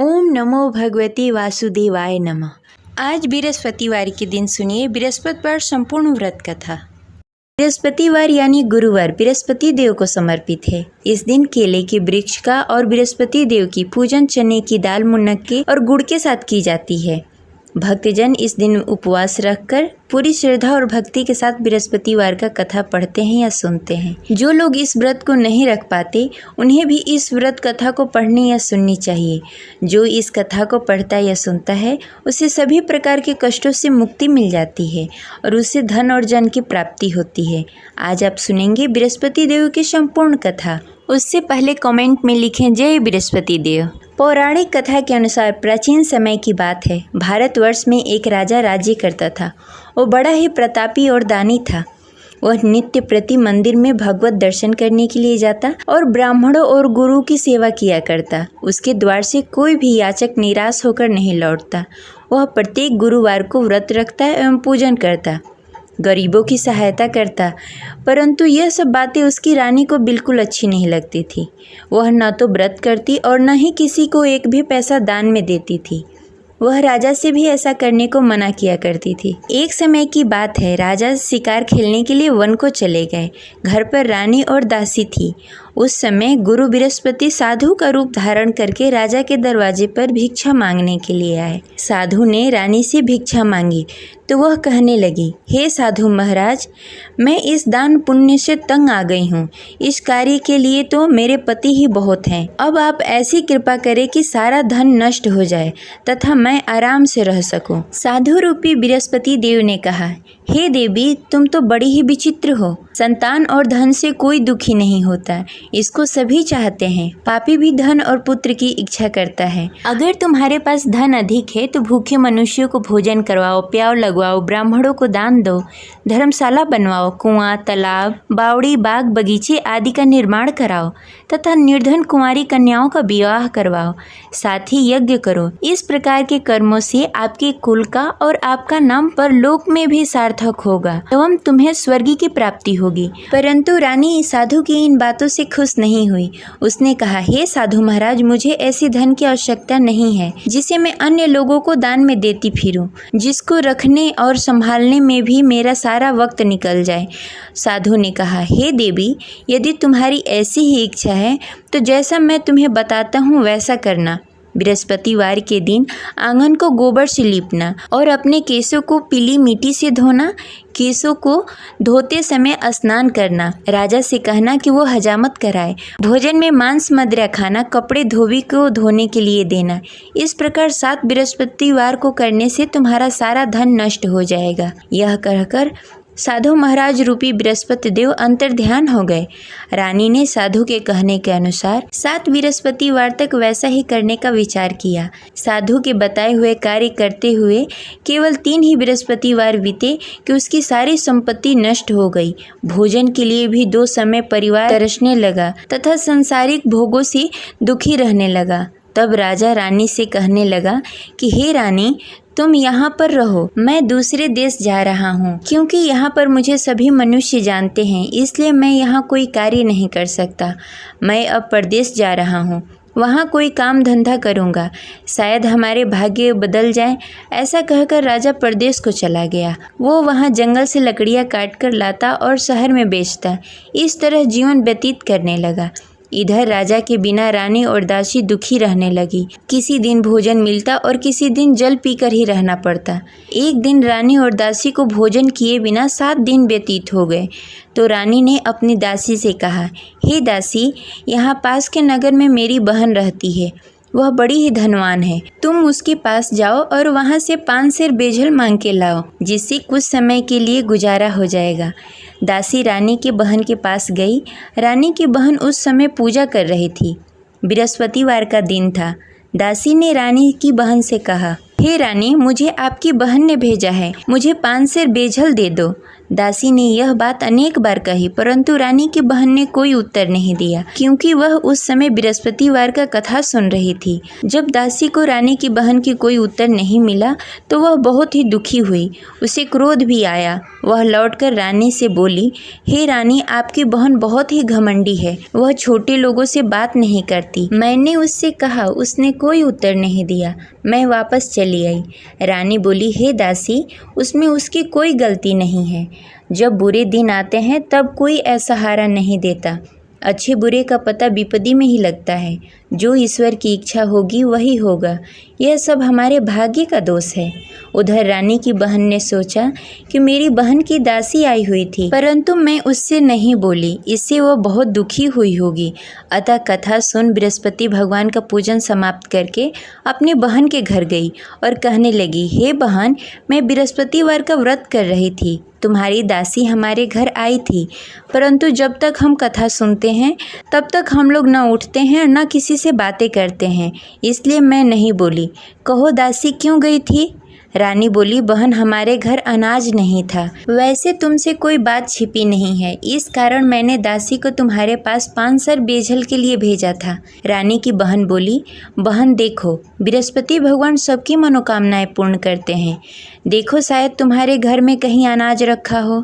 ओम नमो भगवते वासुदेवाय नमः। आज बृहस्पतिवार के दिन सुनिए बृहस्पतिवार संपूर्ण व्रत कथा। बृहस्पतिवार यानी गुरुवार बृहस्पति देव को समर्पित है। इस दिन केले के वृक्ष का और बृहस्पति देव की पूजन चने की दाल, मुनक्के और गुड़ के साथ की जाती है। भक्तजन इस दिन उपवास रखकर पूरी श्रद्धा और भक्ति के साथ बृहस्पतिवार का कथा पढ़ते हैं या सुनते हैं। जो लोग इस व्रत को नहीं रख पाते उन्हें भी इस व्रत कथा को पढ़नी या सुननी चाहिए। जो इस कथा को पढ़ता या सुनता है उसे सभी प्रकार के कष्टों से मुक्ति मिल जाती है और उससे धन और जन की प्राप्ति होती है। आज आप सुनेंगे बृहस्पति देव की संपूर्ण कथा। उससे पहले कमेंट में लिखें जय बृहस्पति देव। पौराणिक कथा के अनुसार प्राचीन समय की बात है। भारतवर्ष में एक राजा राज्य करता था। वो बड़ा ही प्रतापी और दानी था। वह नित्य प्रति मंदिर में भगवत दर्शन करने के लिए जाता और ब्राह्मणों और गुरु की सेवा किया करता। उसके द्वार से कोई भी याचक निराश होकर नहीं लौटता। वह प्रत्येक गुरुवार को व्रत रखता एवं पूजन करता, गरीबों की सहायता करता। परंतु यह सब बातें उसकी रानी को बिल्कुल अच्छी नहीं लगती थी। वह न तो व्रत करती और न ही किसी को एक भी पैसा दान में देती थी। वह राजा से भी ऐसा करने को मना किया करती थी। एक समय की बात है, राजा शिकार खेलने के लिए वन को चले गए। घर पर रानी और दासी थी। उस समय गुरु बृहस्पति साधु का रूप धारण करके राजा के दरवाजे पर भिक्षा मांगने के लिए आए। साधु ने रानी से भिक्षा मांगी तो वह कहने लगी, हे साधु महाराज, मैं इस दान पुण्य से तंग आ गई हूँ। इस कार्य के लिए तो मेरे पति ही बहुत हैं। अब आप ऐसी कृपा करें कि सारा धन नष्ट हो जाए तथा मैं आराम से रह सकूं। साधु रूपी बृहस्पति देव ने कहा, हे देवी, तुम तो बड़ी ही विचित्र हो। संतान और धन से कोई दुखी नहीं होता, इसको सभी चाहते हैं। पापी भी धन और पुत्र की इच्छा करता है। अगर तुम्हारे पास धन अधिक है तो भूखे मनुष्यों को भोजन करवाओ, प्याव लगवाओ, ब्राह्मणों को दान दो, धर्मशाला बनवाओ, कुआं, तालाब, बावड़ी, बाग, बगीचे आदि का निर्माण कराओ तथा निर्धन कुंवारी कन्याओं का विवाह करवाओ। साथ ही यज्ञ करो। इस प्रकार के कर्मों से आपके कुल का और आपका नाम परलोक में भी सार्थक होगा एवं तुम्हें स्वर्ग की प्राप्ति होगी। परंतु रानी साधु की इन बातों से खुश नहीं हुई। उसने कहा, हे साधु महाराज, मुझे ऐसी धन की आवश्यकता नहीं है जिसे मैं अन्य लोगों को दान में देती फिरूं, जिसको रखने और संभालने में भी मेरा सारा वक्त निकल जाए। साधु ने कहा, हे देवी, यदि तुम्हारी ऐसी ही इच्छा है तो जैसा मैं तुम्हें बताता हूँ वैसा करना। बृहस्पतिवार के दिन आंगन को गोबर से लीपना और अपने केशों को पीली मिट्टी से धोना। केशों को धोते समय स्नान करना। राजा से कहना कि वो हजामत कराए। भोजन में मांस मदिरा खाना, कपड़े धोबी को धोने के लिए देना। इस प्रकार 7 बृहस्पतिवार को करने से तुम्हारा सारा धन नष्ट हो जाएगा। यह कहकर साधु महाराज रूपी बृहस्पति देव अंतर ध्यान हो गए। रानी ने साधु के कहने के अनुसार 7 बृहस्पतिवार तक वैसा ही करने का विचार किया। साधु के बताए हुए कार्य करते हुए केवल 3 ही बृहस्पतिवार बीते कि उसकी सारी संपत्ति नष्ट हो गई। भोजन के लिए भी 2 समय परिवार तरसने लगा तथा सांसारिक भोगों से दुखी रहने लगा। तब राजा रानी से कहने लगा कि हे रानी, तुम यहाँ पर रहो, मैं दूसरे देश जा रहा हूँ। क्योंकि यहाँ पर मुझे सभी मनुष्य जानते हैं, इसलिए मैं यहाँ कोई कार्य नहीं कर सकता। मैं अब परदेश जा रहा हूँ, वहाँ कोई काम धंधा करूँगा, शायद हमारे भाग्य बदल जाए। ऐसा कहकर राजा परदेश को चला गया। वो वहाँ जंगल से लकड़ियाँ काट कर लाता और शहर में बेचता। इस तरह जीवन व्यतीत करने लगा। इधर राजा के बिना रानी और दासी दुखी रहने लगी। किसी दिन भोजन मिलता और किसी दिन जल पीकर ही रहना पड़ता। एक दिन रानी और दासी को भोजन किए बिना 7 दिन व्यतीत हो गए। तो रानी ने अपनी दासी से कहा, हे दासी, यहाँ पास के नगर में मेरी बहन रहती है। वह बड़ी ही धनवान है। तुम उसके पास जाओ और वहाँ से 5 सेर बेजल मांग के लाओ, जिससे कुछ समय के लिए गुजारा हो जाएगा। दासी रानी के बहन के पास गई। रानी की बहन उस समय पूजा कर रही थी। बृहस्पतिवार का दिन था। दासी ने रानी की बहन से कहा, हे रानी, मुझे आपकी बहन ने भेजा है, मुझे 5 सेर बेजल दे दो। दासी ने यह बात अनेक बार कही, परंतु रानी की बहन ने कोई उत्तर नहीं दिया, क्योंकि वह उस समय बृहस्पतिवार का कथा सुन रही थी। जब दासी को रानी की बहन की कोई उत्तर नहीं मिला तो वह बहुत ही दुखी हुई। उसे क्रोध भी आया। वह लौटकर रानी से बोली, हे रानी, आपकी बहन बहुत ही घमंडी है। वह छोटे लोगों से बात नहीं करती। मैंने उससे कहा, उसने कोई उत्तर नहीं दिया। मैं वापस चली आई। रानी बोली, हे दासी, उसमें उसकी कोई गलती नहीं है। जब बुरे दिन आते हैं तब कोई असहारा नहीं देता। अच्छे बुरे का पता विपत्ति में ही लगता है। जो ईश्वर की इच्छा होगी वही होगा। यह सब हमारे भाग्य का दोष है। उधर रानी की बहन ने सोचा कि मेरी बहन की दासी आई हुई थी, परंतु मैं उससे नहीं बोली, इससे वह बहुत दुखी हुई होगी। अतः कथा सुन बृहस्पति भगवान का पूजन समाप्त करके अपनी बहन के घर गई और कहने लगी, हे बहन, मैं बृहस्पतिवार का व्रत कर रही थी। तुम्हारी दासी हमारे घर आई थी, परंतु जब तक हम कथा सुनते हैं तब तक हम लोग न उठते हैं और न किसी से बातें करते हैं, इसलिए मैं नहीं बोली। कहो दासी क्यों गई थी? रानी बोली, बहन, हमारे घर अनाज नहीं था। वैसे तुमसे कोई बात छिपी नहीं है, इस कारण मैंने दासी को तुम्हारे पास 5 सर बेजल के लिए भेजा था। रानी की बहन बोली, बहन देखो, बृहस्पति भगवान सबकी मनोकामनाएं पूर्ण करते हैं। देखो, शायद तुम्हारे घर में कहीं अनाज रखा हो।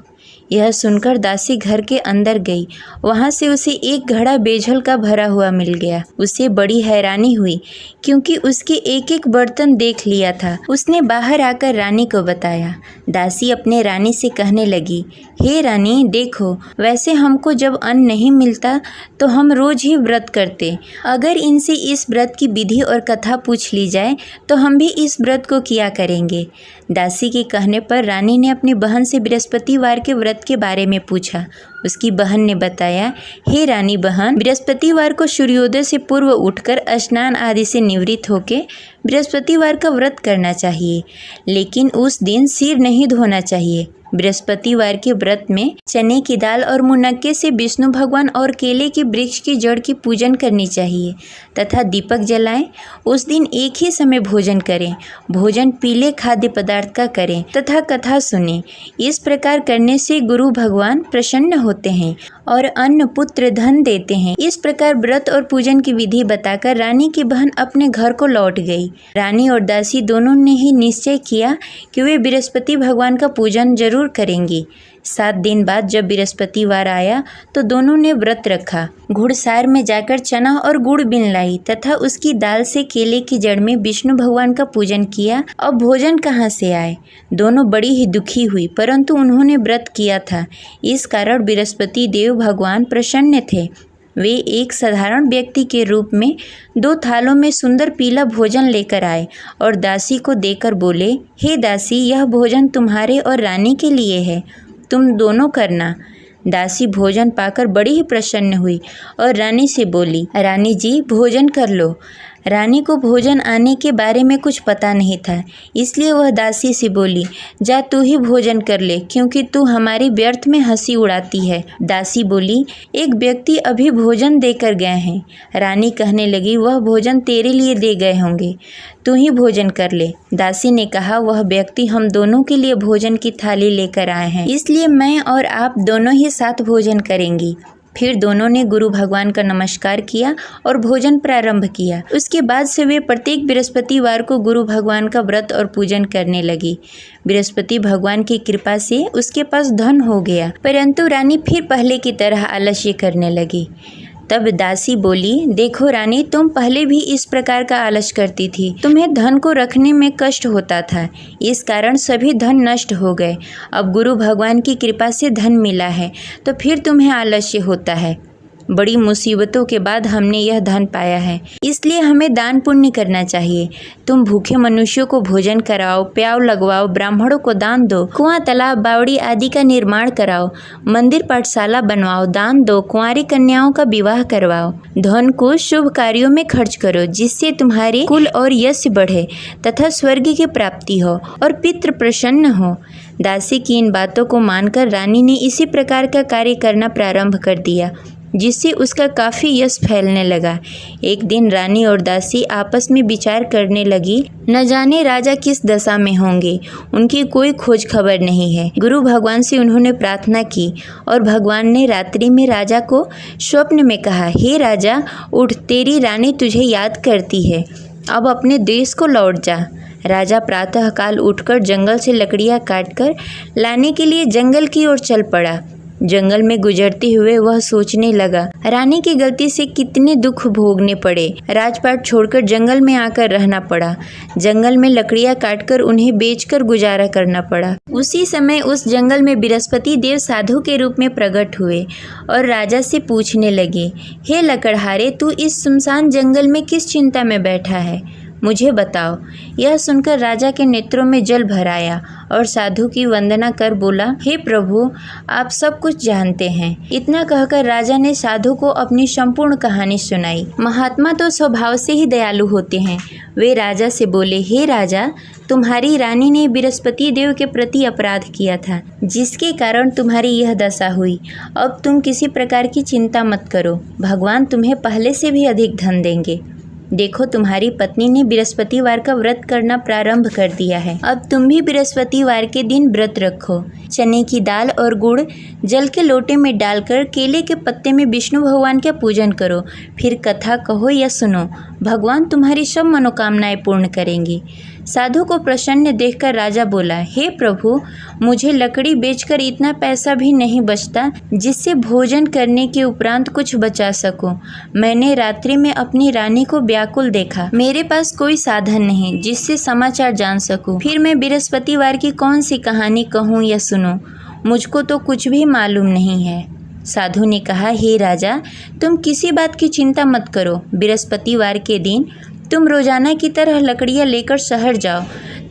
यह सुनकर दासी घर के अंदर गई। वहाँ से उसे एक घड़ा बेजल का भरा हुआ मिल गया। उसे बड़ी हैरानी हुई, क्योंकि उसके एक एक बर्तन देख लिया था। उसने बाहर आकर रानी को बताया। दासी अपने रानी से कहने लगी, हे रानी, देखो, वैसे हमको जब अन्न नहीं मिलता तो हम रोज ही व्रत करते। अगर इनसे इस व्रत की विधि और कथा पूछ ली जाए तो हम भी इस व्रत को किया करेंगे। दासी के कहने पर रानी ने अपनी बहन से बृहस्पतिवार के व्रत के बारे में पूछा। उसकी बहन ने बताया, हे रानी बहन, बृहस्पतिवार को सूर्योदय से पूर्व उठकर स्नान आदि से निवृत्त होकर बृहस्पतिवार का व्रत करना चाहिए, लेकिन उस दिन सिर नहीं धोना चाहिए। बृहस्पतिवार के व्रत में चने की दाल और मुनक्के से विष्णु भगवान और केले के वृक्ष की जड़ की पूजन करनी चाहिए तथा दीपक जलाएं। उस दिन एक ही समय भोजन करें। भोजन पीले खाद्य पदार्थ का करें तथा कथा सुनें। इस प्रकार करने से गुरु भगवान प्रसन्न होते हैं और अन्न पुत्र धन देते हैं। इस प्रकार व्रत और पूजन की विधि बताकर रानी की बहन अपने घर को लौट गई। रानी और दासी दोनों ने ही निश्चय किया कि वे बृहस्पति भगवान का पूजन जरूर करेंगी। 7 दिन बाद जब बृहस्पतिवार आया तो दोनों ने व्रत रखा। घुड़सार में जाकर चना और गुड़ बीन लाई तथा उसकी दाल से केले की जड़ में विष्णु भगवान का पूजन किया। अब भोजन कहाँ से आए? दोनों बड़ी ही दुखी हुई, परंतु उन्होंने व्रत किया था, इस कारण बृहस्पति देव भगवान प्रसन्न थे। वे एक साधारण व्यक्ति के रूप में 2 थालों में सुंदर पीला भोजन लेकर आए और दासी को देकर बोले, हे दासी, यह भोजन तुम्हारे और रानी के लिए है, तुम दोनों करना। दासी भोजन पाकर बड़ी ही प्रसन्न हुई और रानी से बोली, रानी जी, भोजन कर लो। रानी को भोजन आने के बारे में कुछ पता नहीं था, इसलिए वह दासी से बोली, जा तू ही भोजन कर ले, क्योंकि तू हमारी व्यर्थ में हंसी उड़ाती है। दासी बोली, एक व्यक्ति अभी भोजन देकर गए हैं। रानी कहने लगी, वह भोजन तेरे लिए दे गए होंगे, तू ही भोजन कर ले। दासी ने कहा, वह व्यक्ति हम दोनों के लिए भोजन की थाली लेकर आए हैं, इसलिए मैं और आप दोनों ही साथ भोजन करेंगी। फिर दोनों ने गुरु भगवान का नमस्कार किया और भोजन प्रारंभ किया। उसके बाद से वे प्रत्येक बृहस्पतिवार को गुरु भगवान का व्रत और पूजन करने लगी। बृहस्पति भगवान की कृपा से उसके पास धन हो गया, परंतु रानी फिर पहले की तरह आलस्य करने लगी। तब दासी बोली, देखो रानी, तुम पहले भी इस प्रकार का आलस करती थी। तुम्हें धन को रखने में कष्ट होता था, इस कारण सभी धन नष्ट हो गए। अब गुरु भगवान की कृपा से धन मिला है तो फिर तुम्हें आलस्य होता है। बड़ी मुसीबतों के बाद हमने यह धन पाया है, इसलिए हमें दान पुण्य करना चाहिए। तुम भूखे मनुष्यों को भोजन कराओ, प्याव लगवाओ, ब्राह्मणों को दान दो, कुआं, तालाब, बावड़ी आदि का निर्माण कराओ, मंदिर पाठशाला बनवाओ, दान दो, कुंवारी कन्याओं का विवाह करवाओ। धन को शुभ कार्यों में खर्च करो, जिससे तुम्हारे कुल और यश बढ़े तथा स्वर्ग की प्राप्ति हो और पितृ प्रसन्न हो। दासी की इन बातों को मानकर रानी ने इसी प्रकार का कार्य करना प्रारंभ कर दिया। जिससे उसका काफ़ी यश फैलने लगा। एक दिन रानी और दासी आपस में विचार करने लगी, न जाने राजा किस दशा में होंगे, उनकी कोई खोज खबर नहीं है। गुरु भगवान से उन्होंने प्रार्थना की और भगवान ने रात्रि में राजा को स्वप्न में कहा, हे राजा उठ, तेरी रानी तुझे याद करती है, अब अपने देश को लौट जा। राजा प्रातःकाल उठकर जंगल से लकड़ियाँ काटकर लाने के लिए जंगल की ओर चल पड़ा। जंगल में गुजरते हुए वह सोचने लगा, रानी की गलती से कितने दुख भोगने पड़े। राजपाट छोड़कर जंगल में आकर रहना पड़ा। जंगल में लकड़ियाँ काटकर उन्हें बेचकर गुजारा करना पड़ा। उसी समय उस जंगल में बृहस्पति देव साधु के रूप में प्रकट हुए और राजा से पूछने लगे, हे लकड़हारे, तू इस सुनसान जंगल में किस चिंता में बैठा है, मुझे बताओ। यह सुनकर राजा के नेत्रों में जल भर आया और साधु की वंदना कर बोला, हे प्रभु, आप सब कुछ जानते हैं। इतना कहकर राजा ने साधु को अपनी संपूर्ण कहानी सुनाई। महात्मा तो स्वभाव से ही दयालु होते हैं। वे राजा से बोले, हे राजा, तुम्हारी रानी ने बृहस्पति देव के प्रति अपराध किया था, जिसके कारण तुम्हारी यह दशा हुई। अब तुम किसी प्रकार की चिंता मत करो, भगवान तुम्हें पहले से भी अधिक धन देंगे। देखो, तुम्हारी पत्नी ने बृहस्पतिवार का व्रत करना प्रारंभ कर दिया है। अब तुम भी बृहस्पतिवार के दिन व्रत रखो। चने की दाल और गुड़ जल के लोटे में डालकर केले के पत्ते में विष्णु भगवान का पूजन करो। फिर कथा कहो या सुनो, भगवान तुम्हारी सब मनोकामनाएं पूर्ण करेंगे। साधु को प्रसन्न देखकर राजा बोला, हे प्रभु, मुझे लकड़ी बेचकर इतना पैसा भी नहीं बचता जिससे भोजन करने के उपरांत कुछ बचा सकूं। मैंने रात्रि में अपनी रानी को व्याकुल देखा। मेरे पास कोई साधन नहीं जिससे समाचार जान सकूं। फिर मैं बृहस्पतिवार की कौन सी कहानी कहूँ या सुनूं, मुझको तो कुछ भी मालूम नहीं है। साधु ने कहा, हे राजा, तुम किसी बात की चिंता मत करो। बृहस्पतिवार के दिन तुम रोजाना की तरह लकड़ियाँ लेकर शहर जाओ।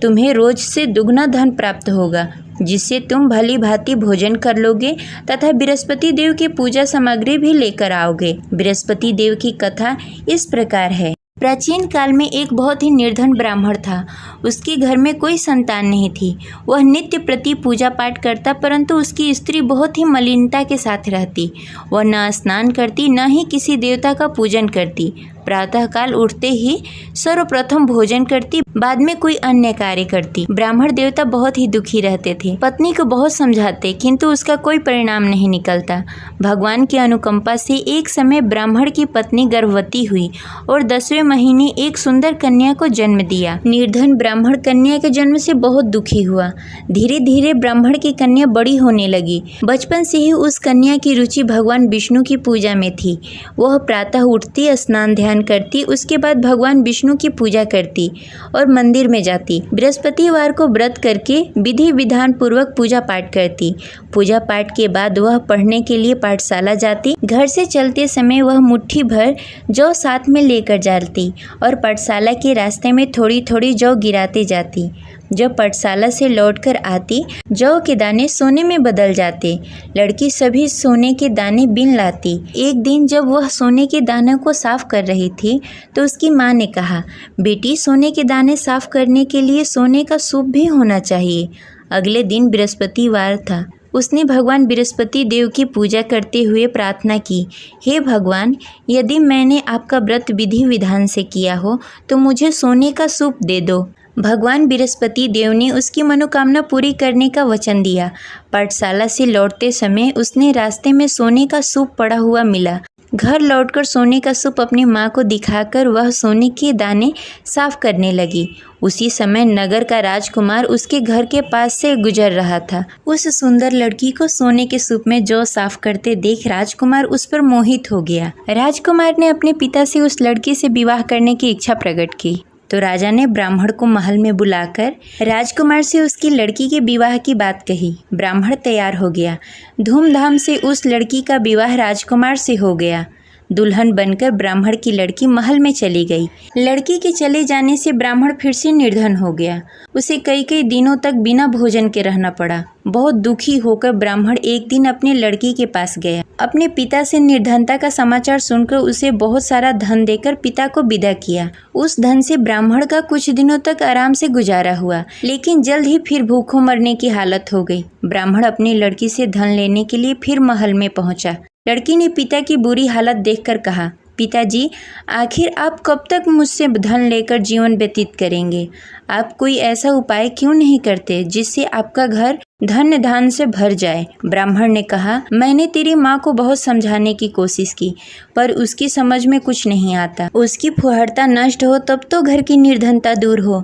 तुम्हें रोज से दुगना धन प्राप्त होगा, जिससे तुम भली भांति भोजन कर लोगे तथा बृहस्पति देव की पूजा सामग्री भी लेकर आओगे। बृहस्पति देव की कथा इस प्रकार है। प्राचीन काल में एक बहुत ही निर्धन ब्राह्मण था। उसके घर में कोई संतान नहीं थी। वह नित्य प्रति पूजा पाठ करता, परंतु उसकी स्त्री बहुत ही मलिनता के साथ रहती। वह न स्नान करती, न ही किसी देवता का पूजन करती। प्रातःकाल उठते ही सर्वप्रथम भोजन करती, बाद में कोई अन्य कार्य करती। ब्राह्मण देवता बहुत ही दुखी रहते थे। पत्नी को बहुत समझाते, किंतु उसका कोई परिणाम नहीं निकलता। भगवान की अनुकंपा से एक समय ब्राह्मण की पत्नी गर्भवती हुई और 10वें महीने एक सुंदर कन्या को जन्म दिया। निर्धन ब्राह्मण कन्या के जन्म से बहुत दुखी हुआ। धीरे धीरे ब्राह्मण की कन्या बड़ी होने लगी। बचपन से ही उस कन्या की रुचि भगवान विष्णु की पूजा में थी। वह प्रातः उठती, स्नान ध्यान करती, उसके बाद भगवान विष्णु की पूजा करती और मंदिर में जाती। बृहस्पतिवार को व्रत करके विधि विधान पूर्वक पूजा पाठ करती। पूजा पाठ के बाद वह पढ़ने के लिए पाठशाला जाती। घर से चलते समय वह मुट्ठी भर जौ साथ में लेकर जाती और पाठशाला के रास्ते में थोड़ी थोड़ी जौ गिराते जाती। जब पाठशाला से लौटकर आती, जौ के दाने सोने में बदल जाते। लड़की सभी सोने के दाने बीन लाती। एक दिन जब वह सोने के दानों को साफ कर रही थी, तो उसकी माँ ने कहा, बेटी, सोने के दाने साफ करने के लिए सोने का सूप भी होना चाहिए। अगले दिन बृहस्पतिवार था। उसने भगवान बृहस्पति देव की पूजा करते हुए प्रार्थना की, हे भगवान, यदि मैंने आपका व्रत विधि विधान से किया हो तो मुझे सोने का सूप दे दो। भगवान बृहस्पति देव ने उसकी मनोकामना पूरी करने का वचन दिया। पाठशाला से लौटते समय उसने रास्ते में सोने का सूप पड़ा हुआ मिला। घर लौटकर सोने का सूप अपनी माँ को दिखाकर वह सोने के दाने साफ करने लगी। उसी समय नगर का राजकुमार उसके घर के पास से गुजर रहा था। उस सुंदर लड़की को सोने के सूप में जौ साफ करते देख राजकुमार उस पर मोहित हो गया। राजकुमार ने अपने पिता से उस लड़की से विवाह करने की इच्छा प्रकट की। तो राजा ने ब्राह्मण को महल में बुलाकर राजकुमार से उसकी लड़की के विवाह की बात कही। ब्राह्मण तैयार हो गया। धूमधाम से उस लड़की का विवाह राजकुमार से हो गया। दुल्हन बनकर ब्राह्मण की लड़की महल में चली गई। लड़की के चले जाने से ब्राह्मण फिर से निर्धन हो गया। उसे कई कई दिनों तक बिना भोजन के रहना पड़ा। बहुत दुखी होकर ब्राह्मण एक दिन अपने लड़की के पास गया। अपने पिता से निर्धनता का समाचार सुनकर उसे बहुत सारा धन देकर पिता को विदा किया। उस धन से ब्राह्मण का कुछ दिनों तक आराम से गुजारा हुआ, लेकिन जल्द ही फिर भूखों मरने की हालत हो गई। ब्राह्मण अपनी लड़की से धन लेने के लिए फिर महल में पहुंचा। लड़की ने पिता की बुरी हालत देखकर कहा, पिताजी, आखिर आप कब तक मुझसे धन लेकर जीवन व्यतीत करेंगे? आप कोई ऐसा उपाय क्यों नहीं करते जिससे आपका घर धन धान से भर जाए? ब्राह्मण ने कहा, मैंने तेरी माँ को बहुत समझाने की कोशिश की, पर उसकी समझ में कुछ नहीं आता। उसकी फुहड़ता नष्ट हो तब तो घर की निर्धनता दूर हो।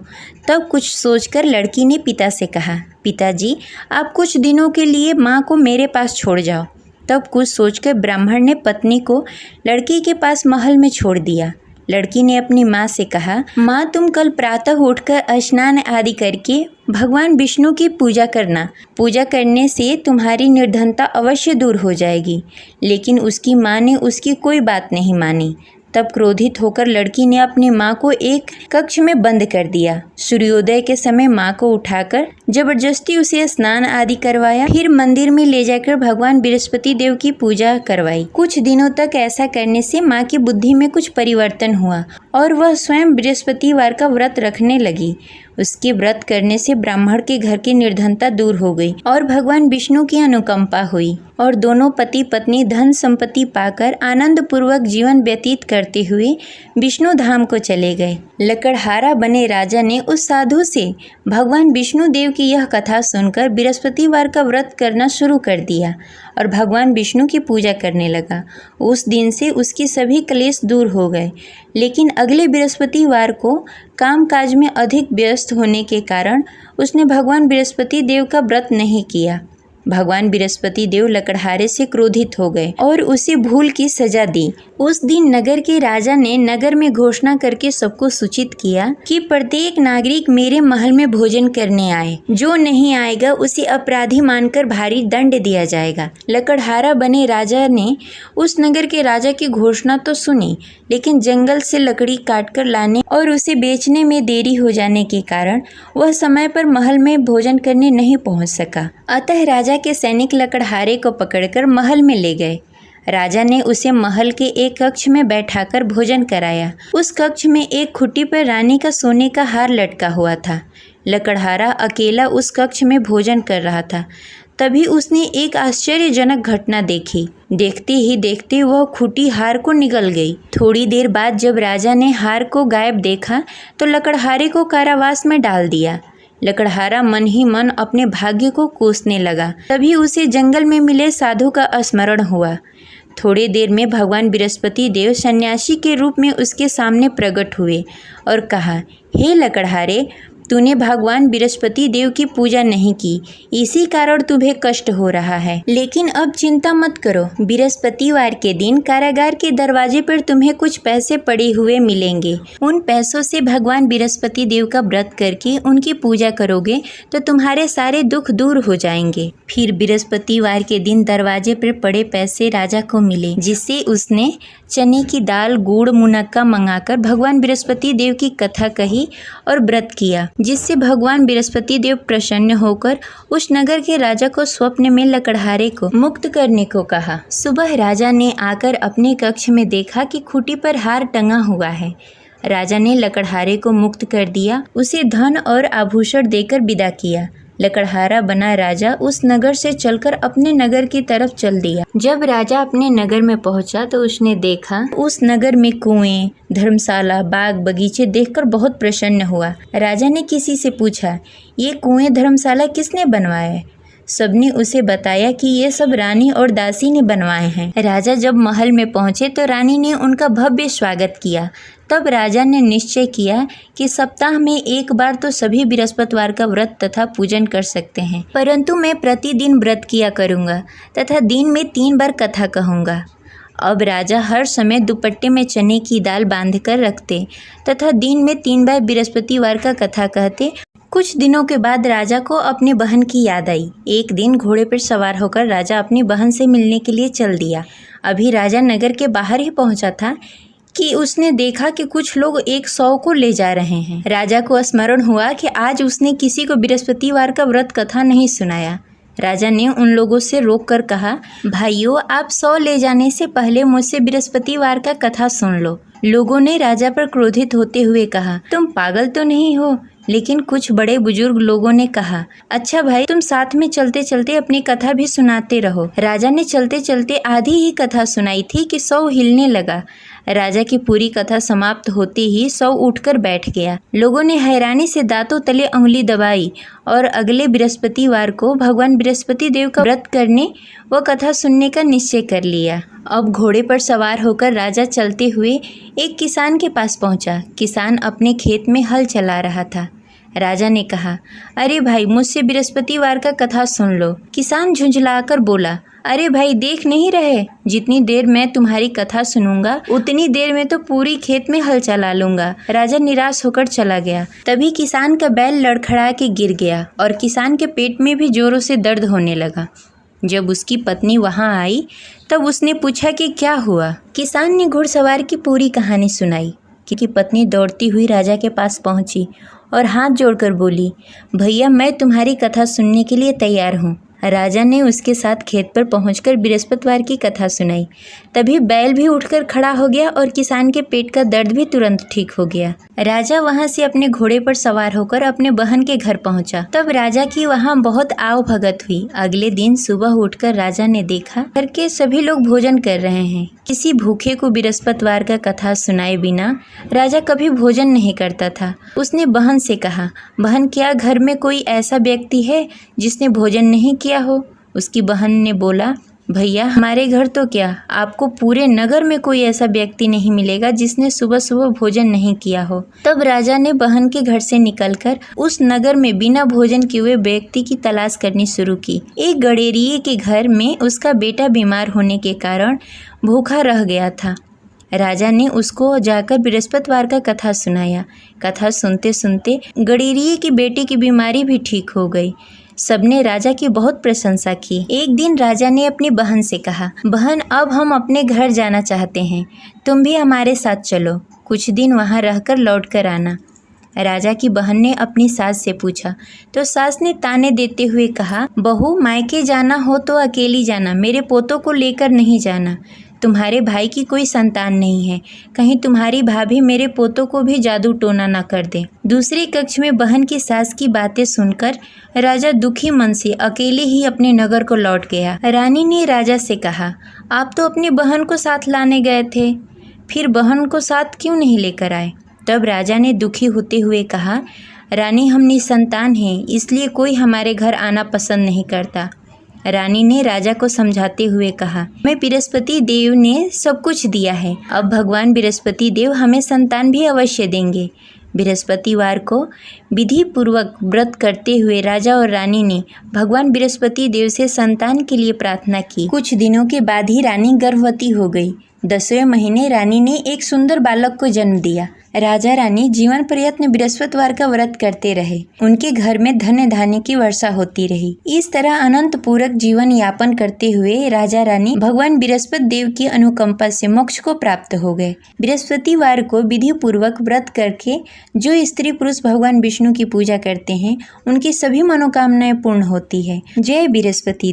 तब कुछ सोचकर लड़की ने पिता से कहा, पिताजी, आप कुछ दिनों के लिए माँ को मेरे पास छोड़ जाओ। तब कुछ सोचकर ब्राह्मण ने पत्नी को लड़की के पास महल में छोड़ दिया। लड़की ने अपनी माँ से कहा, माँ, तुम कल प्रातः उठकर स्नान आदि करके भगवान विष्णु की पूजा करना। पूजा करने से तुम्हारी निर्धनता अवश्य दूर हो जाएगी। लेकिन उसकी माँ ने उसकी कोई बात नहीं मानी। तब क्रोधित होकर लड़की ने अपनी माँ को एक कक्ष में बंद कर दिया। सूर्योदय के समय माँ को उठाकर जबरदस्ती उसे स्नान आदि करवाया। फिर मंदिर में ले जाकर भगवान बृहस्पति देव की पूजा करवाई। कुछ दिनों तक ऐसा करने से माँ की बुद्धि में कुछ परिवर्तन हुआ और वह स्वयं बृहस्पतिवार का व्रत रखने लगी। उसके व्रत करने से ब्राह्मण के घर की निर्धनता दूर हो गई और भगवान विष्णु की अनुकंपा हुई और दोनों पति पत्नी धन संपत्ति पाकर आनंद पूर्वक जीवन व्यतीत करते हुए विष्णु धाम को चले गए। लकड़हारा बने राजा ने उस साधु से भगवान विष्णु देव की यह कथा सुनकर बृहस्पतिवार का व्रत करना शुरू कर दिया और भगवान विष्णु की पूजा करने लगा। उस दिन से उसकी सभी क्लेश दूर हो गए। लेकिन अगले बृहस्पतिवार को कामकाज में अधिक व्यस्त होने के कारण उसने भगवान बृहस्पति देव का व्रत नहीं किया। भगवान बृहस्पति देव लकड़हारे से क्रोधित हो गए और उसे भूल की सजा दी। उस दिन नगर के राजा ने नगर में घोषणा करके सबको सूचित किया कि प्रत्येक नागरिक मेरे महल में भोजन करने आए। जो नहीं आएगा उसे अपराधी मानकर भारी दंड दिया जाएगा। लकड़हारा बने राजा ने उस नगर के राजा की घोषणा तो सुनी, लेकिन जंगल से लकड़ी काटकर लाने और उसे बेचने में देरी हो जाने के कारण वह समय पर महल में भोजन करने नहीं पहुंच सका। अतः राजा के सैनिक लकड़हारे को पकड़कर महल में ले गए। राजा ने उसे महल के एक कक्ष में बैठाकर भोजन कराया। उस कक्ष में एक खुट्टी पर रानी का सोने का हार लटका हुआ था। लकड़हारा अकेला उस कक्ष में भोजन कर रहा था। तभी उसने एक आश्चर्यजनक घटना देखी। देखते ही देखते वह खुट्टी हार को निगल गई। थोड़ी देर बाद जब राजा ने हार को गायब देखा तो लकड़हारे को कारावास में डाल दिया। लकड़हारा मन ही मन अपने भाग्य को कोसने लगा। तभी उसे जंगल में मिले साधु का स्मरण हुआ। थोड़ी देर में भगवान बृहस्पति देव सन्यासी के रूप में उसके सामने प्रकट हुए और कहा, हे लकड़हारे, तूने भगवान बृहस्पति देव की पूजा नहीं की, इसी कारण तुम्हें कष्ट हो रहा है। लेकिन अब चिंता मत करो, बृहस्पतिवार के दिन कारागार के दरवाजे पर तुम्हें कुछ पैसे पड़े हुए मिलेंगे। उन पैसों से भगवान बृहस्पति देव का व्रत करके उनकी पूजा करोगे तो तुम्हारे सारे दुख दूर हो जाएंगे। फिर बृहस्पतिवार के दिन दरवाजे पर पड़े पैसे राजा को मिले, जिससे उसने चने की दाल, गुड़, मुनक्का मंगाकर भगवान बृहस्पति देव की कथा कही और व्रत किया, जिससे भगवान बृहस्पति देव प्रसन्न होकर उस नगर के राजा को स्वप्न में लकड़हारे को मुक्त करने को कहा। सुबह राजा ने आकर अपने कक्ष में देखा कि खूंटी पर हार टंगा हुआ है। राजा ने लकड़हारे को मुक्त कर दिया, उसे धन और आभूषण देकर विदा किया। लकड़हारा बना राजा उस नगर से चलकर अपने नगर की तरफ चल दिया। जब राजा अपने नगर में पहुंचा तो उसने देखा उस नगर में कुएं, धर्मशाला, बाग, बगीचे देखकर बहुत प्रसन्न हुआ। राजा ने किसी से पूछा, ये कुएं, धर्मशाला किसने बनवाए? सबने उसे बताया कि ये सब रानी और दासी ने बनवाए हैं। राजा जब महल में पहुंचे तो रानी ने उनका भव्य स्वागत किया। तब राजा ने निश्चय किया कि सप्ताह में एक बार तो सभी बृहस्पतिवार का व्रत तथा पूजन कर सकते हैं, परंतु मैं प्रतिदिन व्रत किया करूँगा तथा दिन में 3 बार कथा कहूँगा। अब राजा हर समय दुपट्टे में चने की दाल बांधकर रखते तथा दिन में 3 बार बृहस्पतिवार का कथा कहते। कुछ दिनों के बाद राजा को अपनी बहन की याद आई। एक दिन घोड़े पर सवार होकर राजा अपनी बहन से मिलने के लिए चल दिया। अभी राजा नगर के बाहर ही पहुंचा था कि उसने देखा कि कुछ लोग एक 100 को ले जा रहे हैं। राजा को स्मरण हुआ कि आज उसने किसी को बृहस्पतिवार का व्रत कथा नहीं सुनाया। राजा ने उन लोगों से रोककर कहा, भाइयों, आप 100 ले जाने से पहले मुझसे बृहस्पतिवार का कथा सुन लो। लोगों ने राजा पर क्रोधित होते हुए कहा, तुम पागल तो नहीं हो? लेकिन कुछ बड़े बुजुर्ग लोगों ने कहा, अच्छा भाई, तुम साथ में चलते चलते अपनी कथा भी सुनाते रहो। राजा ने चलते चलते आधी ही कथा सुनाई थी कि सौ हिलने लगा। राजा की पूरी कथा समाप्त होते ही सौ उठकर बैठ गया। लोगों ने हैरानी से दांतों तले उंगली दबाई और अगले बृहस्पतिवार को भगवान बृहस्पति देव का व्रत करने व कथा सुनने का निश्चय कर लिया। अब घोड़े पर सवार होकर राजा चलते हुए एक किसान के पास पहुंचा। किसान अपने खेत में हल चला रहा था। राजा ने कहा, अरे भाई, मुझसे बृहस्पतिवार का कथा सुन लो। किसान झुंझलाकर बोला, अरे भाई, देख नहीं रहे, जितनी देर मैं तुम्हारी कथा सुनूंगा उतनी देर में तो पूरी खेत में हल चला लूंगा। राजा निराश होकर चला गया। तभी किसान का बैल लड़खड़ा के गिर गया और किसान के पेट में भी जोरों से दर्द होने लगा। जब उसकी पत्नी वहां आई तब उसने पूछा कि क्या हुआ। किसान ने घुड़सवार की पूरी कहानी सुनाई कि पत्नी दौड़ती हुई राजा के पास पहुंची और हाथ जोड़कर बोली, भैया, मैं तुम्हारी कथा सुनने के लिए तैयार हूँ। राजा ने उसके साथ खेत पर पहुंचकर बृहस्पतिवार की कथा सुनाई। तभी बैल भी उठकर खड़ा हो गया और किसान के पेट का दर्द भी तुरंत ठीक हो गया। राजा वहां से अपने घोड़े पर सवार होकर अपने बहन के घर पहुंचा। तब राजा की वहां बहुत आव भगत हुई। अगले दिन सुबह उठकर राजा ने देखा घर के सभी लोग भोजन कर रहे हैं। किसी भूखे को बृहस्पतिवार का कथा सुनाए बिना राजा कभी भोजन नहीं करता था। उसने बहन से कहा, बहन, क्या घर में कोई ऐसा व्यक्ति है जिसने भोजन नहीं किया हो? उसकी बहन ने बोला, भैया, हमारे घर तो क्या, आपको पूरे नगर में कोई ऐसा व्यक्ति नहीं मिलेगा जिसने सुबह सुबह भोजन नहीं किया हो। तब राजा ने बहन के घर से निकलकर उस नगर में बिना भोजन किए हुए व्यक्ति की तलाश करनी शुरू की। एक गडेरिये के घर में उसका बेटा बीमार होने के कारण भूखा रह गया था। राजा ने उसको जाकर बृहस्पतिवार का कथा सुनाया। कथा सुनते सुनते गडेरिये की बेटी की बीमारी भी ठीक हो गई। सबने राजा की बहुत प्रशंसा की। एक दिन राजा ने अपनी बहन से कहा, बहन, अब हम अपने घर जाना चाहते हैं, तुम भी हमारे साथ चलो, कुछ दिन वहाँ रहकर लौट कर आना। राजा की बहन ने अपनी सास से पूछा तो सास ने ताने देते हुए कहा, बहू, मायके जाना हो तो अकेली जाना, मेरे पोतों को लेकर नहीं जाना। तुम्हारे भाई की कोई संतान नहीं है, कहीं तुम्हारी भाभी मेरे पोतों को भी जादू टोना न कर दे। दूसरे कक्ष में बहन की सास की बातें सुनकर राजा दुखी मन से अकेले ही अपने नगर को लौट गया। रानी ने राजा से कहा, आप तो अपनी बहन को साथ लाने गए थे, फिर बहन को साथ क्यों नहीं लेकर आए? तब राजा ने दुखी होते हुए कहा, रानी, हम निसंतान हैं, इसलिए कोई हमारे घर आना पसंद नहीं करता। रानी ने राजा को समझाते हुए कहा, मैं बृहस्पति देव ने सब कुछ दिया है, अब भगवान बृहस्पति देव हमें संतान भी अवश्य देंगे। बृहस्पतिवार को विधि पूर्वक व्रत करते हुए राजा और रानी ने भगवान बृहस्पति देव से संतान के लिए प्रार्थना की। कुछ दिनों के बाद ही रानी गर्भवती हो गई। 10वें महीने रानी ने एक सुंदर बालक को जन्म दिया। राजा रानी जीवन पर्यंत बृहस्पतिवार का व्रत करते रहे। उनके घर में धन धान्य की वर्षा होती रही। इस तरह अनंत पूरक जीवन यापन करते हुए राजा रानी भगवान बृहस्पति देव की अनुकंपा से मोक्ष को प्राप्त हो गए। बृहस्पतिवार को विधि पूर्वक व्रत करके जो स्त्री पुरुष भगवान विष्णु की पूजा करते हैं, उनकी सभी मनोकामनाएं पूर्ण होती है। जय बृहस्पति देव।